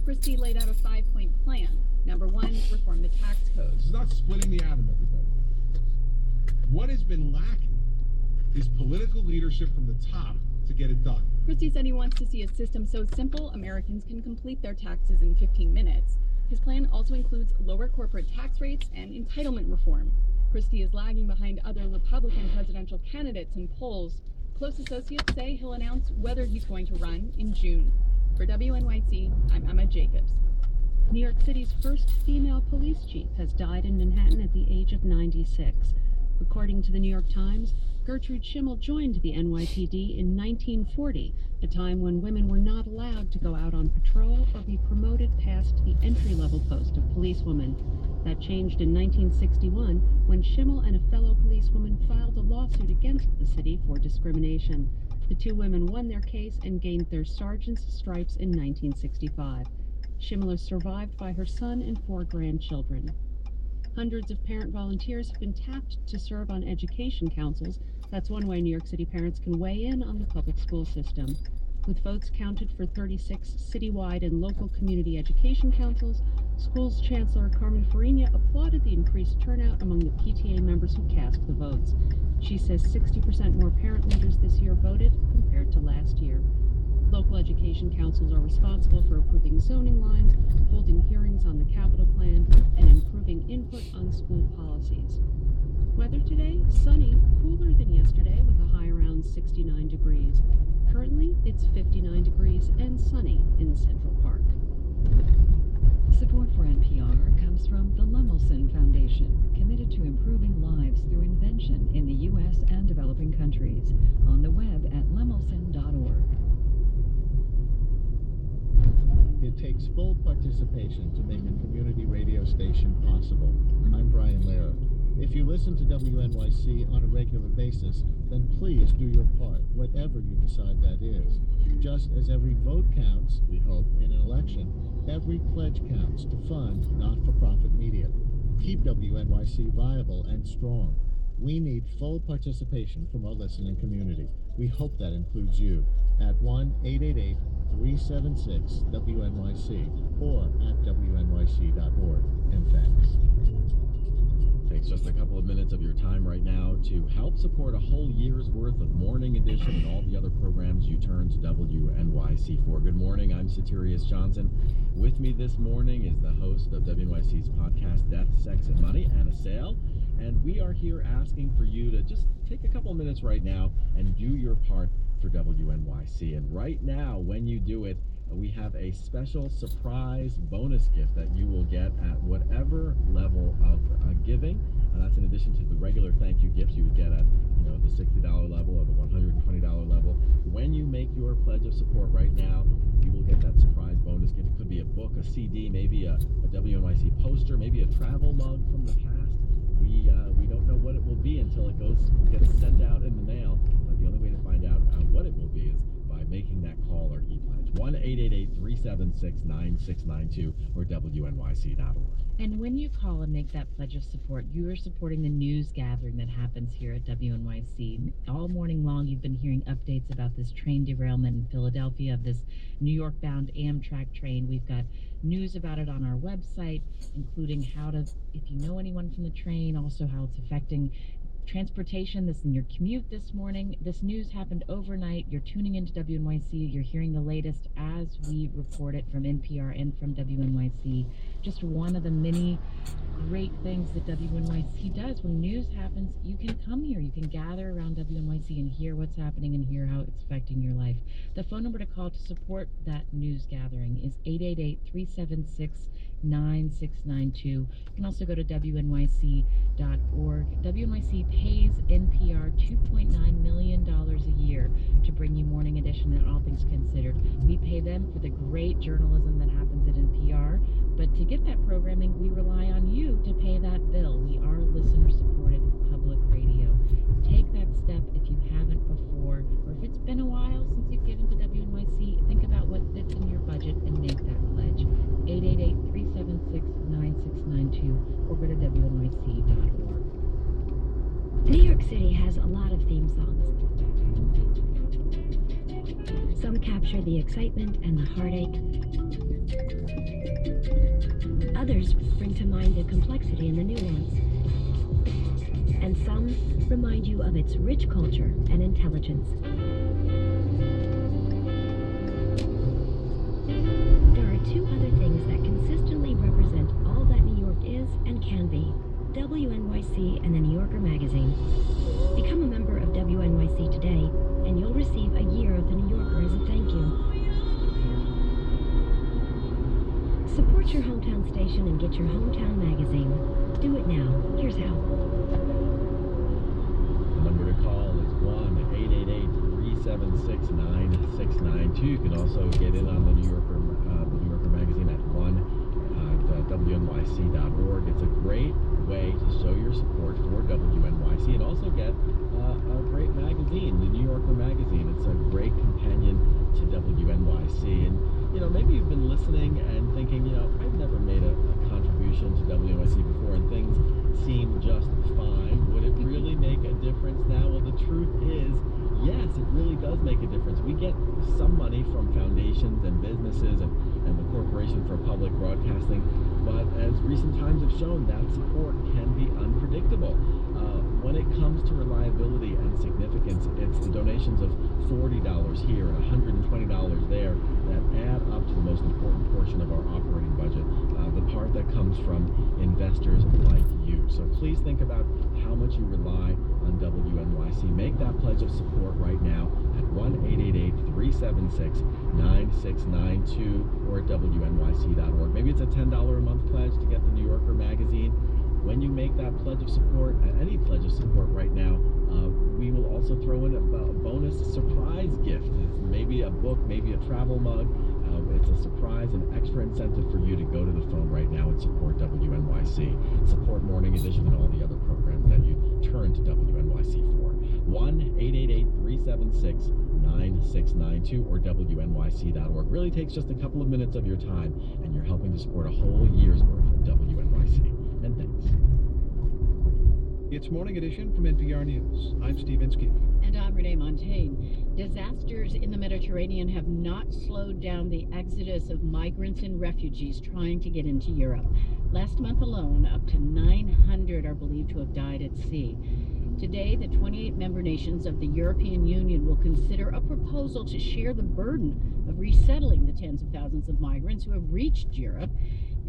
Christie laid out a 5-point plan. Number 1, reform the tax code. This is not splitting the atom, everybody. What has been lacking is political leadership from the top to get it done. Christie said he wants to see a system so simple Americans can complete their taxes in 15 minutes. His plan also includes lower corporate tax rates and entitlement reform. Christie is lagging behind other Republican presidential candidates in polls. Close associates say he'll announce whether he's going to run in June. For WNYC, I'm Emma Jacobs. New York City's first female police chief has died in Manhattan at the age of 96. According to the New York Times, Gertrude Schimmel joined the NYPD in 1940, a time when women were not allowed to go out on patrol or be promoted past the entry-level post of policewoman. That changed in 1961 when Schimmel and a fellow policewoman filed a lawsuit against the city for discrimination. The two women won their case and gained their sergeant's stripes in 1965. Schimmel is survived by her son and 4 grandchildren. Hundreds of parent volunteers have been tapped to serve on education councils. That's one way New York City parents can weigh in on the public school system. With votes counted for 36 citywide and local community education councils, schools chancellor Carmen Farina applauded the increased turnout among the PTA members who cast the votes. She says 60% more parent leaders this year voted compared to last year. Local education councils are responsible for approving zoning lines, holding hearings on the capital plan, and improving input on school policies. Weather today, sunny, cooler than yesterday with a high around 69 degrees. Currently, it's 59 degrees and sunny in Central Park. Support for NPR comes from the Lemelson Foundation, committed to improving lives through invention in the U.S. and developing countries. On the web at lemelson.org. It takes full participation to make a community radio station possible. I'm Brian Lehrer. If you listen to WNYC on a regular basis, then please do your part, whatever you decide that is. Just as every vote counts, we hope, in an election, every pledge counts to fund not-for-profit media. Keep WNYC viable and strong. We need full participation from our listening community. We hope that includes you at 1-888-376-WNYC or at WNYC.org. And thanks. Takes just a couple of minutes of your time right now to help support a whole year's worth of Morning Edition and all the other programs you turn to WNYC for. Good morning, I'm Satirius Johnson. With me this morning is the host of WNYC's podcast, Death, Sex, and Money, Anna Sale. And we are here asking for you to just take a couple of minutes right now and do your part for WNYC. And right now, when you do it, we have a special surprise bonus gift that you will get at whatever level of giving. And that's in addition to the regular thank you gifts you would get at, the $60 level or the $120 level. When you make your pledge of support right now, you will get that surprise bonus gift. It could be a book, a CD, maybe a WNYC poster, maybe a travel mug from the past. We don't know what it will be until it gets sent out in the mail. But the only way to find out what it will be is by making that call or e-pledge. 1-888-376-9692 or WNYC.org. And when you call and make that pledge of support, you are supporting the news gathering that happens here at WNYC. All morning long, you've been hearing updates about this train derailment in Philadelphia of this New York-bound Amtrak train. We've got news about it on our website, including if you know anyone from the train, also how it's affecting transportation, this in your commute this morning. This news happened overnight. You're tuning into WNYC. You're hearing the latest as we report it from NPR and from WNYC. Just one of the many great things that WNYC does. When news happens, you can come here. You can gather around WNYC and hear what's happening and hear how it's affecting your life. The phone number to call to support that news gathering is 888-376-9692. You can also go to WNYC.org. WNYC pays NPR $2.9 million a year to bring you Morning Edition and All Things Considered. We pay them for the great journalism that happens at NPR, but to get that programming, we rely on you to pay that bill. We are listener-supported public radio. Take that step if you haven't before, or if it's been a while since you've given to WNYC, think about what fits in your budget and make that pledge. 888-376-9692 or go to WNYC.org. New York City has a lot of theme songs. Some capture the excitement and the heartache. Others bring to mind the complexity and the nuance. And some remind you of its rich culture and intelligence. There are two other things that consistently represent all that New York is and can be: WNYC and the New Yorker magazine. Become a member of WNYC today, and you'll receive a year of the New Yorker as a thank you. Support your hometown station and get your hometown magazine. Do it now. Here's how. The number to call is 1-888-376-9692. You can also get in on the New Yorker magazine at WNYC.org. It's a great way to show your support for WNYC and also get a great magazine, the New Yorker magazine. It's a great companion to WNYC. And, maybe you've been listening and thinking, I've never made a contribution to WNYC before and things seem just fine. Would it really make a difference now? Well, the truth is, yes, it really does make a difference. We get some money from foundations and businesses and the Corporation for Public Broadcasting, but as recent times have shown, that support can be unpredictable. When it comes to reliability and significance, it's the donations of $40 here and $120 there that add up to the most important portion of our operating budget, the part that comes from investors like you. So please think about how much you rely on WNYC. Make that pledge of support right now at 1-888-376-9692 or at WNYC.org. Maybe it's a $10 a month pledge to get the New Yorker magazine. When you make that pledge of support, any pledge of support right now, we will also throw in a bonus surprise gift. It's maybe a book, maybe a travel mug. It's a surprise and extra incentive for you to go to the phone right now and support WNYC. Support Morning Edition and all the other programs that you turn to WNYC for. 1-888-376-9692 or WNYC.org. Really takes just a couple of minutes of your time, and you're helping to support a whole year's worth of WNYC. And thanks. It's Morning Edition from NPR News. I'm Steve Inskeep. And I'm Renee Montagne. Disasters in the Mediterranean have not slowed down the exodus of migrants and refugees trying to get into Europe. Last month alone, up to 900 are believed to have died at sea. Today, the 28 member nations of the European Union will consider a proposal to share the burden of resettling the tens of thousands of migrants who have reached Europe.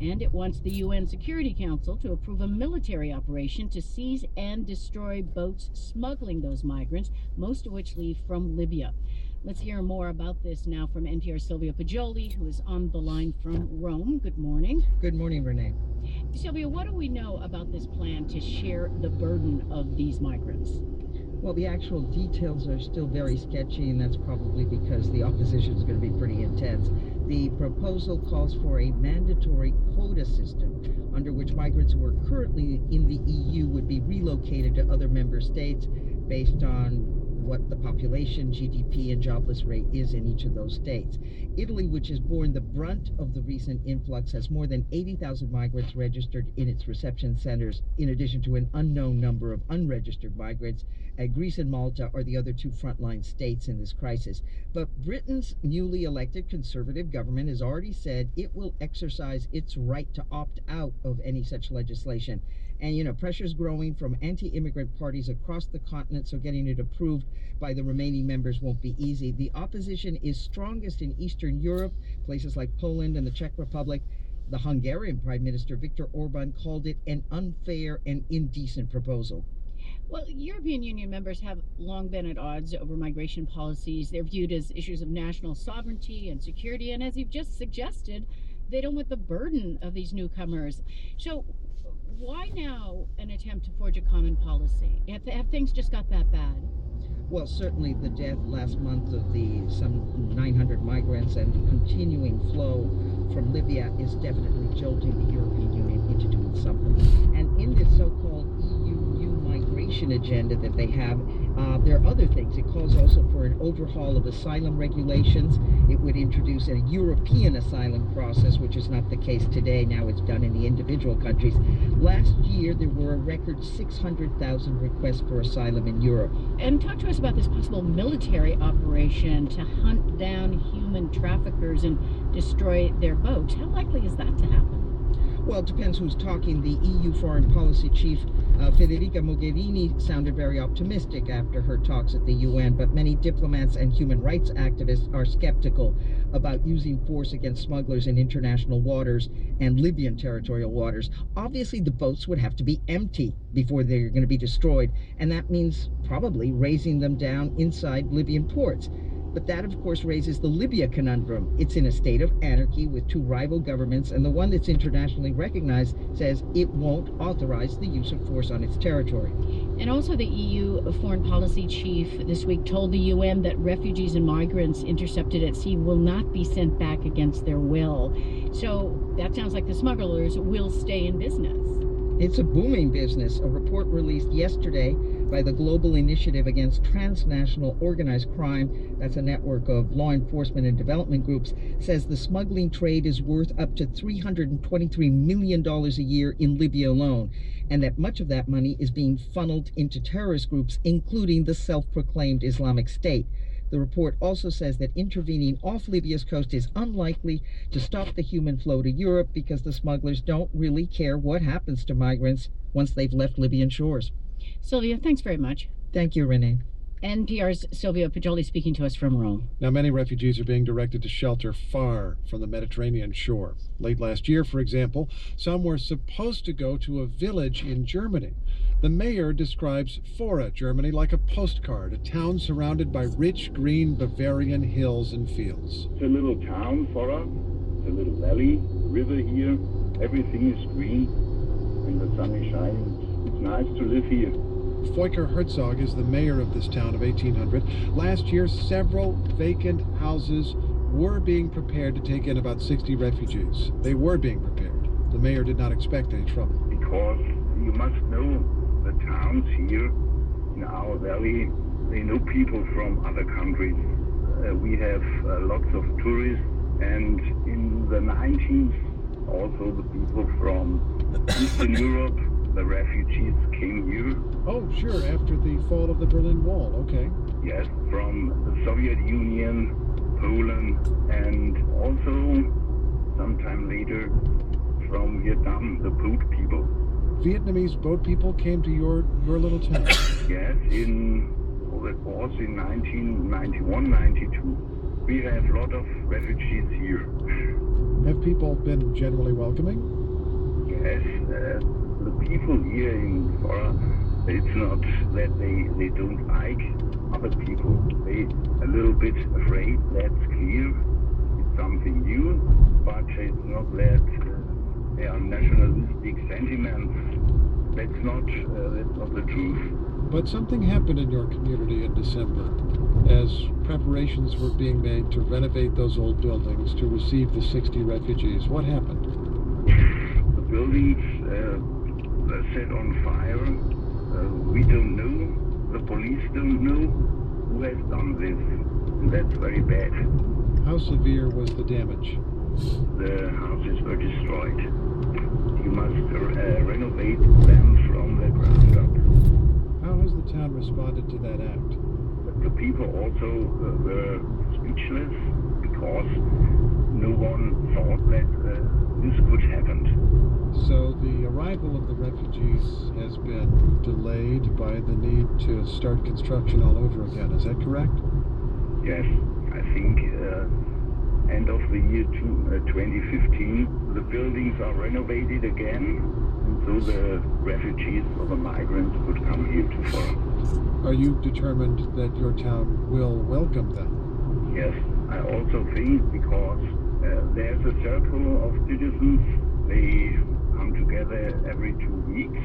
And it wants the UN Security Council to approve a military operation to seize and destroy boats smuggling those migrants, most of which leave from Libya. Let's hear more about this now from NPR's Sylvia Poggioli, who is on the line from Rome. Good morning. Good morning, Renee. Sylvia, what do we know about this plan to share the burden of these migrants? Well, the actual details are still very sketchy, and that's probably because the opposition is going to be pretty intense. The proposal calls for a mandatory quota system under which migrants who are currently in the EU would be relocated to other member states based on what the population, GDP, and jobless rate is in each of those states. Italy, which has borne the brunt of the recent influx, has more than 80,000 migrants registered in its reception centers, in addition to an unknown number of unregistered migrants. Greece and Malta are the other two frontline states in this crisis. But Britain's newly elected Conservative government has already said it will exercise its right to opt out of any such legislation. And, pressure's growing from anti-immigrant parties across the continent, so getting it approved by the remaining members won't be easy. The opposition is strongest in Eastern Europe, places like Poland and the Czech Republic. The Hungarian Prime Minister Viktor Orban called it an unfair and indecent proposal. Well, European Union members have long been at odds over migration policies. They're viewed as issues of national sovereignty and security, and as you've just suggested, they don't want the burden of these newcomers. So why now an attempt to forge a common policy? Have things just got that bad? Well, certainly the death last month of some 900 migrants and the continuing flow from Libya is definitely jolting the European Union into doing something. And in this so-called EU migration agenda that they have, there are other things. It calls also for an overhaul of asylum regulations. It would introduce a European asylum process, which is not the case today. Now it's done in the individual countries. Last year, there were a record 600,000 requests for asylum in Europe. And talk to us about this possible military operation to hunt down human traffickers and destroy their boats. How likely is that to happen? Well, it depends who's talking. The EU foreign policy chief, Federica Mogherini, sounded very optimistic after her talks at the UN, but many diplomats and human rights activists are skeptical about using force against smugglers in international waters and Libyan territorial waters. Obviously, the boats would have to be empty before they're going to be destroyed, and that means probably raising them down inside Libyan ports. But that, of course, raises the Libya conundrum. It's in a state of anarchy with two rival governments, and the one that's internationally recognized says it won't authorize the use of force on its territory. And also the EU foreign policy chief this week told the UN that refugees and migrants intercepted at sea will not be sent back against their will. So that sounds like the smugglers will stay in business. It's a booming business. A report released yesterday by the Global Initiative Against Transnational Organized Crime, that's a network of law enforcement and development groups, says the smuggling trade is worth up to $323 million a year in Libya alone, and that much of that money is being funneled into terrorist groups, including the self-proclaimed Islamic State. The report also says that intervening off Libya's coast is unlikely to stop the human flow to Europe because the smugglers don't really care what happens to migrants once they've left Libyan shores. Sylvia, thanks very much. Thank you, Renee. NPR's Silvio Poggioli speaking to us from Rome. Now, many refugees are being directed to shelter far from the Mediterranean shore. Late last year, for example, some were supposed to go to a village in Germany. The mayor describes Fora, Germany, like a postcard, a town surrounded by rich green Bavarian hills and fields. It's a little town, Fora. It's a little valley, river here. Everything is green, and the sun is shining. It's nice to live here. Volker Herzog is the mayor of this town of 1800. Last year, several vacant houses were being prepared to take in about 60 refugees. They were being prepared. The mayor did not expect any trouble. Because you must know the towns here in our valley, they know people from other countries. We have lots of tourists, and in the 90s, also the people from Eastern Europe, the refugees came here. Oh, sure, after the fall of the Berlin Wall, okay. Yes, from the Soviet Union, Poland, and also sometime later from Vietnam, the boat people. Vietnamese boat people came to your little town? Yes, that was in 1991, 92. We have a lot of refugees here. Have people been generally welcoming? Yes, the people here in Fora, it's not that they don't like other people. They a little bit afraid, that's clear. It's something new, but it's not that they are nationalistic sentiments. That's not the truth. But something happened in your community in December as preparations were being made to renovate those old buildings to receive the 60 refugees. What happened? The buildings were set on fire. We don't know. The police don't know who has done this. And that's very bad. How severe was the damage? The houses were destroyed. You must renovate them from the ground up. How has the town responded to that act? The people also were speechless because no one thought that this could happen. So the arrival of the refugees has been delayed by the need to start construction all over again. Is that correct? Yes, I think end of the year 2015, the buildings are renovated again, and so the refugees or the migrants could come here to Fora. Are you determined that your town will welcome them? Yes, I also think because there's a circle of citizens. They come together every 2 weeks,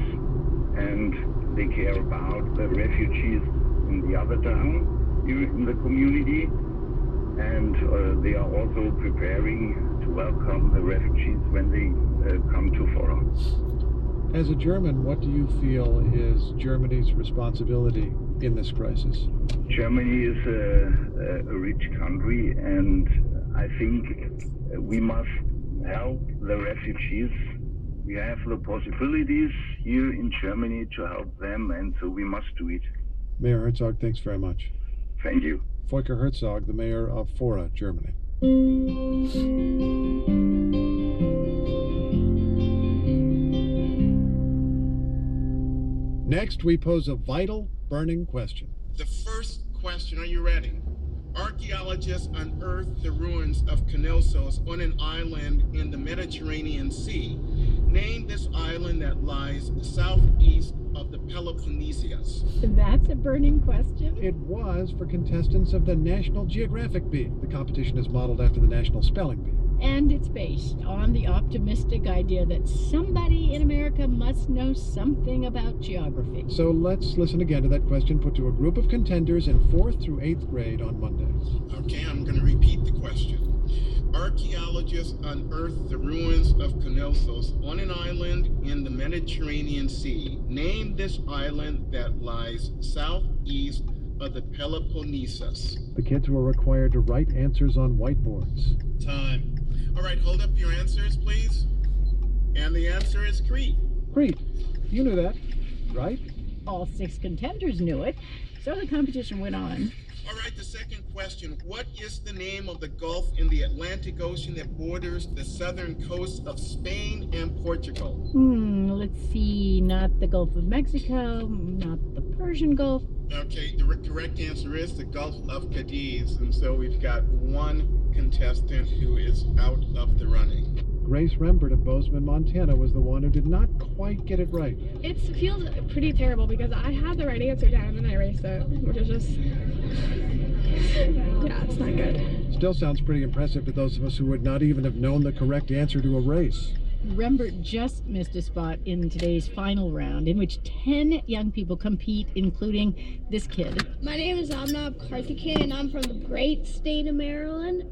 and they care about the refugees in the other town here in the community. And they are also preparing to welcome the refugees when they come to Fora. As a German, what do you feel is Germany's responsibility in this crisis? Germany is a rich country, and I think we must help the refugees. We have the possibilities here in Germany to help them, and so we must do it. Mayor Herzog, thanks very much. Thank you. Volker Herzog, the mayor of Fora, Germany. Next, we pose a vital, burning question. The first question, are you ready? Archaeologists unearthed the ruins of Knossos on an island in the Mediterranean Sea. Name this island that lies southeast of the Peloponnesus. That's a burning question. It was for contestants of the National Geographic Bee. The competition is modeled after the National Spelling Bee. And it's based on the optimistic idea that somebody in America must know something about geography. So let's listen again to that question put to a group of contenders in 4th through 8th grade on Monday. Okay, I'm going to repeat the question. Archaeologists unearthed the ruins of Knossos on an island in the Mediterranean Sea. Name this island that lies southeast of the Peloponnesus. The kids were required to write answers on whiteboards. Time. All right, hold up your answers, please. And the answer is Crete. Crete. You knew that, right? All 6 contenders knew it, so the competition went on. All right, the second question. What is the name of the gulf in the Atlantic Ocean that borders the southern coast of Spain and Portugal? Let's see. Not the Gulf of Mexico, not the Persian Gulf. Okay, the correct answer is the Gulf of Cadiz. And so we've got one contestant who is out of the running. Grace Rembert of Bozeman, Montana was the one who did not quite get it right. It feels pretty terrible because I had the right answer down and then I erased it, which is just, yeah, it's not good. Still sounds pretty impressive to those of us who would not even have known the correct answer to a race. Rembert just missed a spot in today's final round, in which 10 young people compete, including this kid. My name is Amnab Karthikeyan, and I'm from the great state of Maryland.